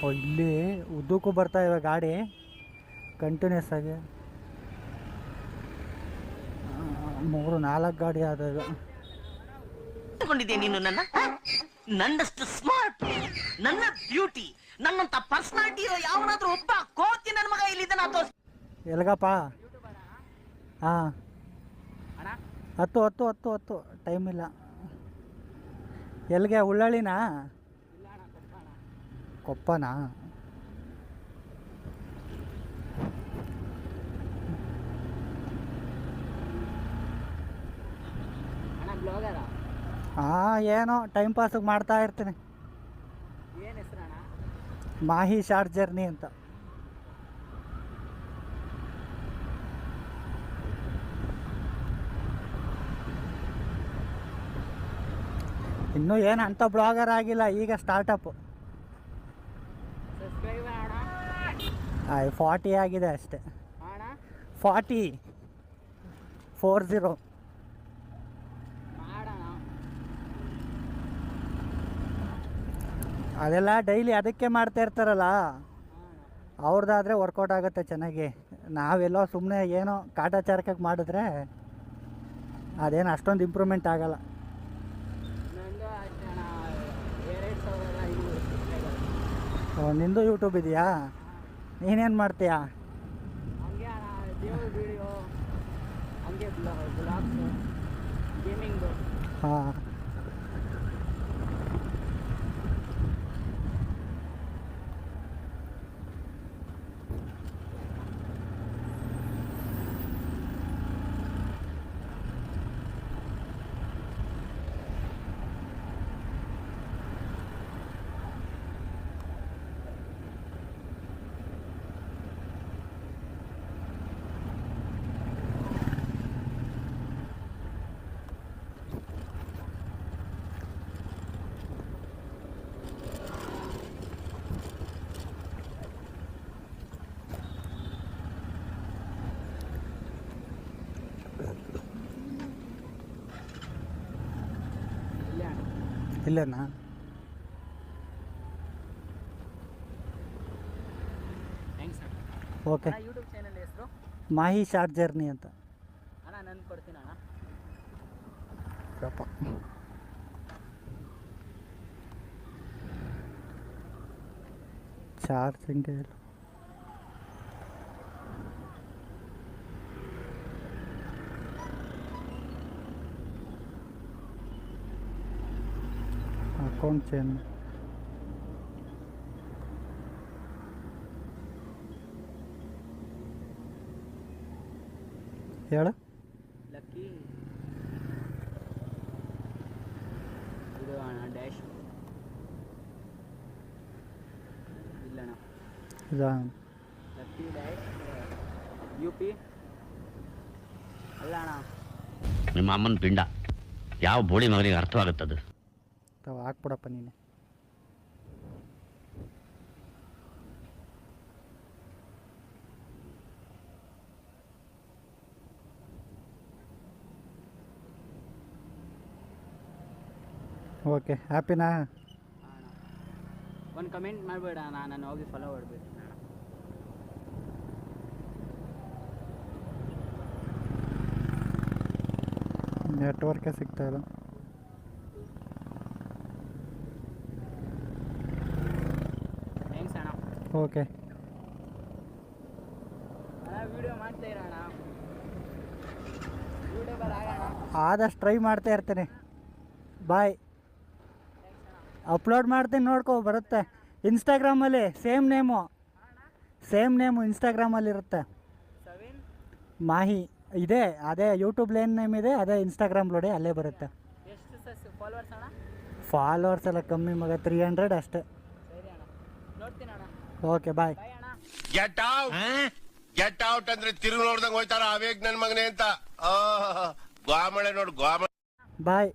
ಓ ಇಲ್ಲಿ ಉದ್ದಕ್ಕೂ ಬರ್ತಾ ಇವೆ ಗಾಡಿ ಕಂಟಿನ್ಯೂಸ್ ಆಗಿ. 3-4 ಗಾಡಿ ಆದಾಗ ನೀನು ನನ್ನಷ್ಟು ಸ್ಮಾರ್ಟ್, ನನ್ನ ಬ್ಯೂಟಿ, ನನ್ನಂತ ಪರ್ಸನಾಲಿಟಿ ಇರೋ ಯಾವನಾದ್ರೂ ಒಬ್ಬ ಕೋತಿ ನನ್ನ ಮಗ ಇಲ್ಲಿದ್ದಾನ ತೋರ್ಸ್. ಎಲ್ಗಪ್ಪ? ಹಾಂ 10 ಟೈಮ್ ಇಲ್ಲ. ಎಲ್ಲಿಗೆ? ಉಳ್ಳಳ್ಳಿನಾ? ಕೊಪ್ಪನಾ? ಹಾಂ ಏನೋ ಟೈಮ್ ಪಾಸಿಗೆ ಮಾಡ್ತಾ ಇರ್ತೀನಿ. ಮಾಹಿ ಶಾರ್ಟ್ ಜರ್ನಿ ಅಂತ. ಇನ್ನೂ ಏನು ಅಂಥ ಬ್ಲಾಗರ್ ಆಗಿಲ್ಲ, ಈಗ ಸ್ಟಾರ್ಟಪ್ಪು. 40 ಆಗಿದೆ ಅಷ್ಟೇ. 40 ಅದೆಲ್ಲ ಡೈಲಿ ಅದಕ್ಕೆ ಮಾಡ್ತಾ ಇರ್ತಾರಲ್ಲ, ಅವ್ರದ್ದಾದರೆ ವರ್ಕೌಟ್ ಆಗುತ್ತೆ ಚೆನ್ನಾಗಿ. ನಾವೆಲ್ಲೋ ಸುಮ್ಮನೆ ಏನೋ ಕಾಟಾಚಾರಕ್ಕೆ ಮಾಡಿದ್ರೆ ಅದೇನು ಅಷ್ಟೊಂದು ಇಂಪ್ರೂವ್ಮೆಂಟ್ ಆಗಲ್ಲ. ನಿಂದು ಯೂಟ್ಯೂಬ್ ಇದೆಯಾ? ನೀನೇನು ಮಾಡ್ತೀಯಾ? ಹಾಂ ಇಲ್ಲನಾ? ಓಕೆ. ಯೂಟ್ಯೂಬ್ ಚಾನಲ್ ಹೆಸರು ಮಾಹಿ ಶಾರ್ಟ್ ಜರ್ನಿ ಅಂತ. ಅಣ್ಣ ನಾನು ಕೊಡ್ತೀನಿ ಅಣ್ಣ. ಚಾರ್ಜಿಂಗ್ ಇಲ್ಲ. ಅಕೌಂಟ್ ಚೇಂಜ್ ಹೇಳು. ಲಕ್ಕಿ ಇದು ಅಣ್ಣ ಡ್ಯಾಶ್ ಇಲ್ಲಣ್ಣ. ಲಕ್ಕಿ ಡ್ಯಾಶ್ UP ಅಲ್ಲ ಅಣ್ಣ. ನಿಮ್ಮ ಅಮ್ಮನ ಪಿಂಡ ಯಾವ ಬೋಳಿ ಮಗನಿಗೆ ಅರ್ಥವಾಗುತ್ತದು? ಹಾಕ್ಬಿಡಪ್ಪ ನೀನೆ. ಓಕೆ, ಹ್ಯಾಪಿನಾ? ಒಂದು ಕಮೆಂಟ್ ಮಾಡಬೇಡ, ನಾನು ಹೋಗಿ ಫಾಲೋ ಮಾಡಬೇಕು. ನೆಟ್ವರ್ಕೇ ಸಿಗ್ತಾ ಇಲ್ಲ. ಓಕೆ, ವಿಡಿಯೋ ಮಾಡ್ತಾ ಇರೋಣ, ಆದಷ್ಟು ಟ್ರೈ ಮಾಡ್ತಾ ಇರ್ತೀನಿ. ಬಾಯ್. ಅಪ್ಲೋಡ್ ಮಾಡ್ತೀನಿ, ನೋಡ್ಕೊ, ಬರುತ್ತೆ. ಇನ್ಸ್ಟಾಗ್ರಾಮಲ್ಲಿ ಸೇಮ್ ನೇಮು ಇನ್ಸ್ಟಾಗ್ರಾಮಲ್ಲಿ ಇರುತ್ತೆ. ಮಾಹಿ ಇದೆ, ಅದೇ ಯೂಟ್ಯೂಬ್ ಲೇನ್ ನೇಮ್ ಇದೆ, ಅದೇ ಇನ್ಸ್ಟಾಗ್ರಾಮ್ ಲೋಡಿ, ಅಲ್ಲೇ ಬರುತ್ತೆ. ಫಾಲೋವರ್ಸ್ ಎಲ್ಲ ಕಮ್ಮಿ ಮಗ, 300 ಅಷ್ಟೇ. ಓಕೆ, ಬಾಯ್. ಗೆಟ್ ಔಟ್ ಅಂದ್ರೆ ತಿರುಗಿ ನೋಡ್ದಂಗ್ ಹೋಯ್ತಾರ ಅವೇಗ್ ನನ್ ಮಗನೇ ಅಂತ. ಗೋಮಳೆ ನೋಡು, ಗೋಮಳೆ. ಬಾಯ್.